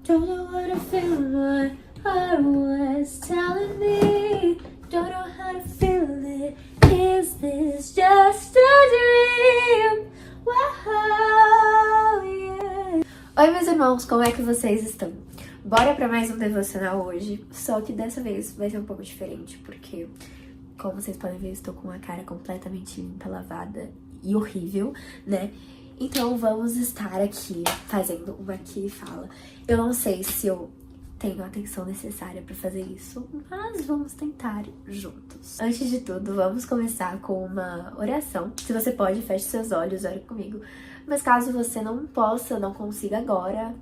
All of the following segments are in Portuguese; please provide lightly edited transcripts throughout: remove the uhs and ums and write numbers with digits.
Don't know what I feel, my heart was telling me. Don't know how to feel it. Is this just a dream? Wow, yeah. Oi, meus irmãos, como é que vocês estão? Bora pra mais um devocional hoje, só que dessa vez vai ser um pouco diferente, porque, como vocês podem ver, eu estou com a cara completamente limpa, lavada e horrível, né? Então vamos estar aqui fazendo uma aqui fala. Eu não sei se eu tenho a atenção necessária pra fazer isso, mas vamos tentar juntos. Antes de tudo, vamos começar com uma oração. Se você pode, feche seus olhos, ore comigo. Mas caso você não possa, não consiga agora,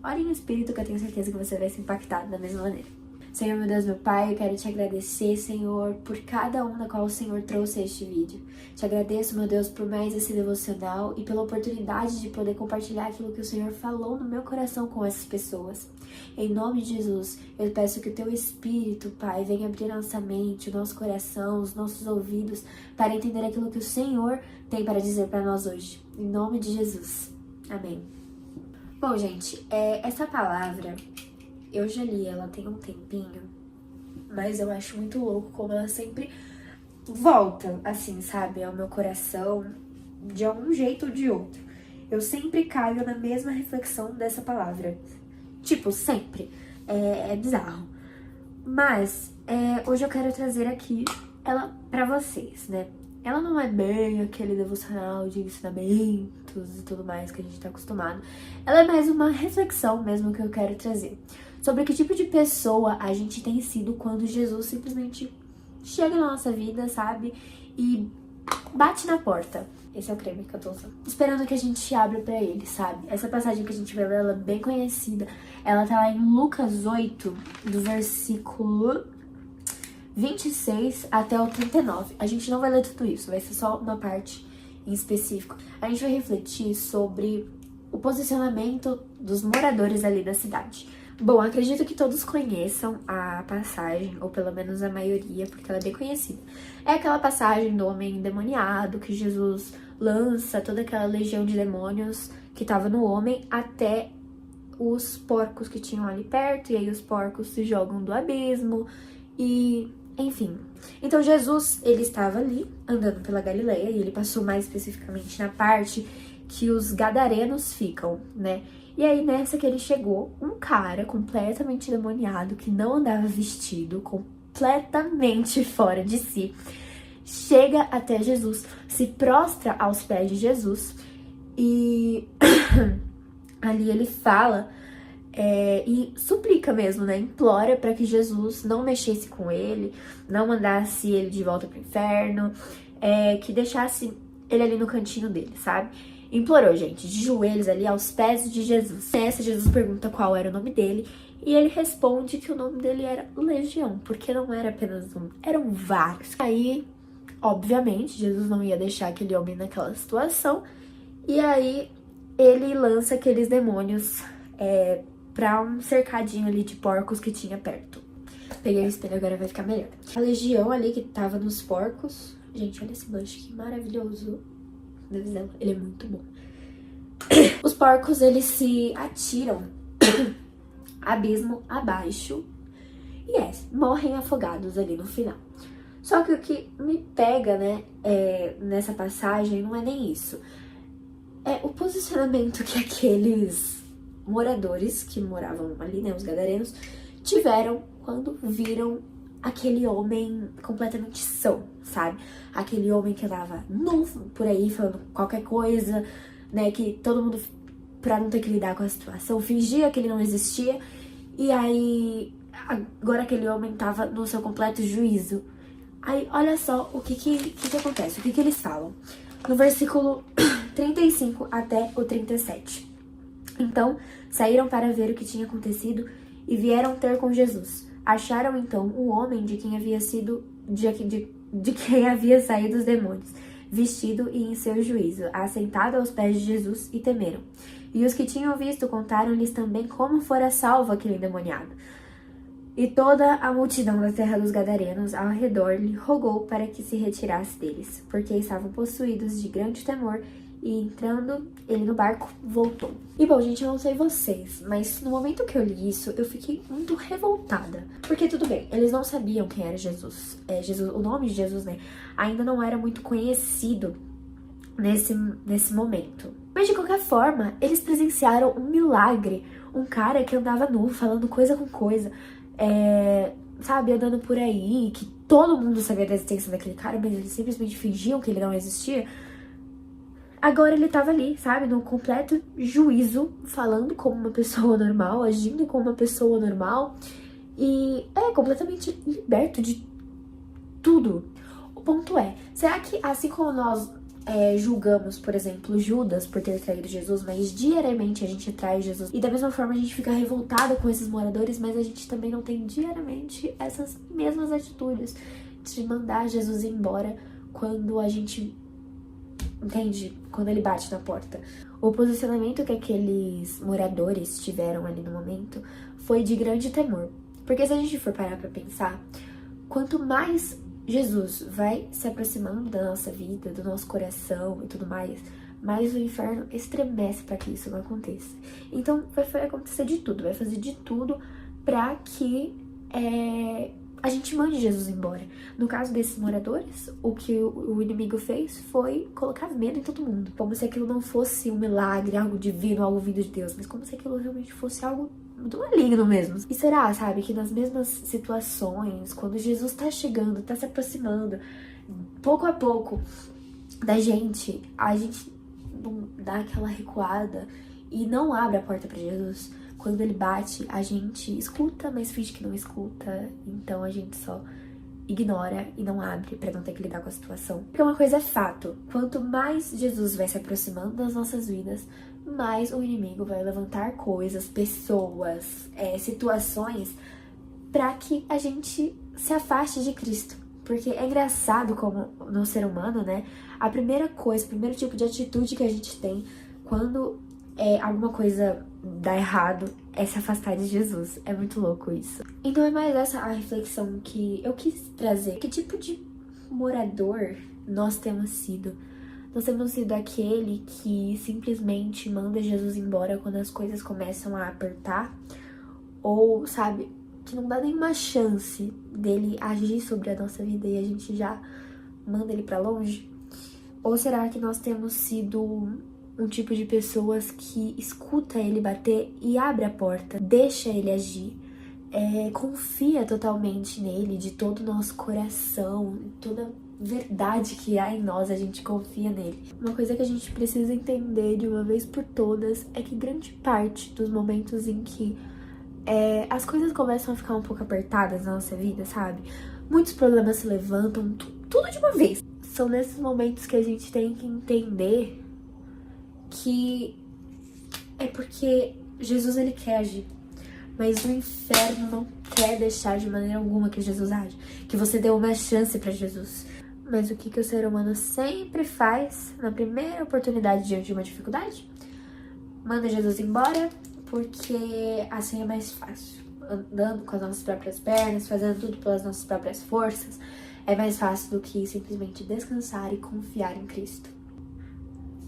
ore em espírito, que eu tenho certeza que você vai ser impactado da mesma maneira. Senhor, meu Deus, meu Pai, eu quero te agradecer, Senhor, por cada um na qual o Senhor trouxe este vídeo. Te agradeço, meu Deus, por mais esse devocional e pela oportunidade de poder compartilhar aquilo que o Senhor falou no meu coração com essas pessoas. Em nome de Jesus, eu peço que o Teu Espírito, Pai, venha abrir nossa mente, o nosso coração, os nossos ouvidos, para entender aquilo que o Senhor tem para dizer para nós hoje. Em nome de Jesus. Amém. Bom, gente, essa palavra, eu já li ela tem um tempinho, mas eu acho muito louco como ela sempre volta, assim, sabe, ao meu coração, de algum jeito ou de outro. Eu sempre caio na mesma reflexão dessa palavra. Tipo, sempre. É bizarro. Mas, hoje eu quero trazer aqui ela pra vocês, né? Ela não é bem aquele devocional de ensinamentos e tudo mais que a gente tá acostumado. Ela é mais uma reflexão mesmo que eu quero trazer. Sobre que tipo de pessoa a gente tem sido quando Jesus simplesmente chega na nossa vida, sabe? E bate na porta. Esse é o creme que eu tô usando. Esperando que a gente abra pra ele, sabe? Essa passagem que a gente vai ler, ela é bem conhecida. Ela tá lá em Lucas 8, do versículo 26 até o 39. A gente não vai ler tudo isso, vai ser só uma parte em específico. A gente vai refletir sobre o posicionamento dos moradores ali da cidade. Bom, acredito que todos conheçam a passagem, ou pelo menos a maioria, porque ela é bem conhecida. É aquela passagem do homem endemoniado, que Jesus lança toda aquela legião de demônios que estava no homem até os porcos que tinham ali perto, e aí os porcos se jogam do abismo, e enfim. Então Jesus, ele estava ali, andando pela Galileia, e ele passou mais especificamente na parte que os gadarenos ficam, né? E aí, nessa que ele chegou, um cara completamente demoniado, que não andava vestido, completamente fora de si, chega até Jesus, se prostra aos pés de Jesus, e ali ele fala e suplica mesmo, né? Implora para que Jesus não mexesse com ele, não mandasse ele de volta pro inferno, que deixasse ele ali no cantinho dele, sabe? Implorou, gente, de joelhos ali aos pés de Jesus. Nessa, Jesus pergunta qual era o nome dele e ele responde que o nome dele era Legião, porque não era apenas um, eram vários. Aí, obviamente, Jesus não ia deixar aquele homem naquela situação e aí ele lança aqueles demônios pra um cercadinho ali de porcos que tinha perto. Peguei o espelho, agora vai ficar melhor. A legião ali que tava nos porcos, gente, olha esse blush, que maravilhoso. Ele é muito bom. Os porcos, eles se atiram abismo abaixo e morrem afogados ali no final. Só que o que me pega, né, nessa passagem não é nem isso. É o posicionamento que aqueles moradores que moravam ali, né, os gadarenos, tiveram quando viram aquele homem completamente são, sabe? Aquele homem que andava nu por aí, falando qualquer coisa, né? Que todo mundo, pra não ter que lidar com a situação, fingia que ele não existia. E aí, agora aquele homem tava no seu completo juízo. Aí, olha só o que acontece, o que eles falam. No versículo 35 até o 37. Então, saíram para ver o que tinha acontecido e vieram ter com Jesus. Acharam então o homem de quem havia sido de quem havia saído os demônios, vestido e em seu juízo, assentado aos pés de Jesus, e temeram. E os que tinham visto contaram-lhes também como fora salvo aquele endemoniado. E toda a multidão da terra dos gadarenos ao redor lhe rogou para que se retirasse deles, porque estavam possuídos de grande temor, E entrando, ele no barco voltou. E bom, gente, eu não sei vocês, mas no momento que eu li isso, eu fiquei muito revoltada. Porque tudo bem, eles não sabiam quem era Jesus. O nome de Jesus, né, ainda não era muito conhecido nesse momento. Mas de qualquer forma, eles presenciaram um milagre. Um cara que andava nu, falando coisa com coisa, sabe, andando por aí, que todo mundo sabia da existência daquele cara, mas eles simplesmente fingiam que ele não existia. Agora ele tava ali, sabe, no completo juízo, falando como uma pessoa normal, agindo como uma pessoa normal e completamente liberto de tudo. O ponto é, será que assim como nós julgamos, por exemplo, Judas por ter traído Jesus, mas diariamente a gente trai Jesus e da mesma forma a gente fica revoltada com esses moradores, mas a gente também não tem diariamente essas mesmas atitudes de mandar Jesus embora quando a gente... Entende? Quando ele bate na porta. O posicionamento que aqueles moradores tiveram ali no momento foi de grande temor. Porque se a gente for parar pra pensar, quanto mais Jesus vai se aproximando da nossa vida, do nosso coração e tudo mais o inferno estremece pra que isso não aconteça. Então vai acontecer de tudo, vai fazer de tudo pra que a gente mande Jesus embora. No caso desses moradores, o que o inimigo fez foi colocar medo em todo mundo. Como se aquilo não fosse um milagre, algo divino, algo vindo de Deus, mas como se aquilo realmente fosse algo do maligno mesmo. E será, sabe, que nas mesmas situações, quando Jesus tá chegando, tá se aproximando, pouco a pouco, da gente, a gente não dá aquela recuada e não abre a porta pra Jesus? Quando ele bate, a gente escuta, mas finge que não escuta. Então a gente só ignora e não abre pra não ter que lidar com a situação. Porque uma coisa é fato. Quanto mais Jesus vai se aproximando das nossas vidas, mais o inimigo vai levantar coisas, pessoas, situações pra que a gente se afaste de Cristo. Porque é engraçado como no ser humano, né? A primeira coisa, o primeiro tipo de atitude que a gente tem quando alguma coisa dá errado é se afastar de Jesus. É muito louco isso. Então é mais essa a reflexão que eu quis trazer. Que tipo de morador nós temos sido? Nós temos sido aquele que simplesmente manda Jesus embora quando as coisas começam a apertar? Ou, sabe, que não dá nenhuma chance dele agir sobre a nossa vida e a gente já manda ele pra longe? Ou será que nós temos sido um tipo de pessoas que escuta ele bater e abre a porta, deixa ele agir, confia totalmente nele, de todo o nosso coração, toda verdade que há em nós, a gente confia nele. Uma coisa que a gente precisa entender de uma vez por todas é que grande parte dos momentos em que as coisas começam a ficar um pouco apertadas na nossa vida, sabe? Muitos problemas se levantam, tudo de uma vez. São nesses momentos que a gente tem que entender que é porque Jesus, ele quer agir, mas o inferno não quer deixar de maneira alguma que Jesus age, que você dê uma chance pra Jesus. Mas o que o ser humano sempre faz na primeira oportunidade diante de uma dificuldade? Manda Jesus embora, porque assim é mais fácil. Andando com as nossas próprias pernas, fazendo tudo pelas nossas próprias forças, é mais fácil do que simplesmente descansar e confiar em Cristo.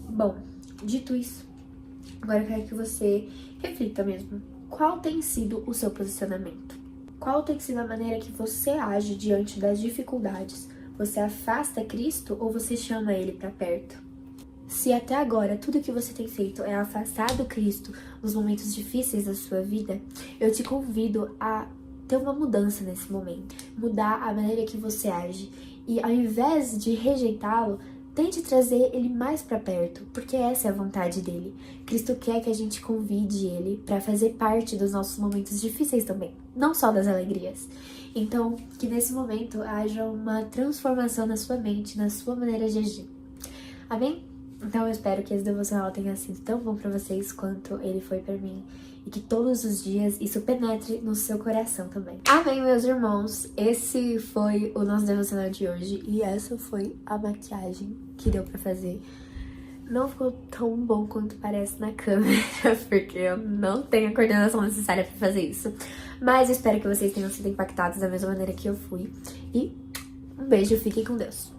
Bom, dito isso, agora eu quero que você reflita mesmo. Qual tem sido o seu posicionamento? Qual tem sido a maneira que você age diante das dificuldades? Você afasta Cristo ou você chama Ele para perto? Se até agora tudo que você tem feito é afastar do Cristo nos momentos difíceis da sua vida, eu te convido a ter uma mudança nesse momento. Mudar a maneira que você age. E ao invés de rejeitá-lo, tente trazer ele mais pra perto, porque essa é a vontade dele. Cristo quer que a gente convide ele pra fazer parte dos nossos momentos difíceis também, não só das alegrias. Então, que nesse momento haja uma transformação na sua mente, na sua maneira de agir. Amém? Então eu espero que esse devocional tenha sido tão bom pra vocês quanto ele foi pra mim. E que todos os dias isso penetre no seu coração também. Amém, meus irmãos! Esse foi o nosso devocional de hoje. E essa foi a maquiagem que deu pra fazer. Não ficou tão bom quanto parece na câmera, porque eu não tenho a coordenação necessária pra fazer isso. Mas eu espero que vocês tenham sido impactados da mesma maneira que eu fui. E um beijo, fiquem com Deus!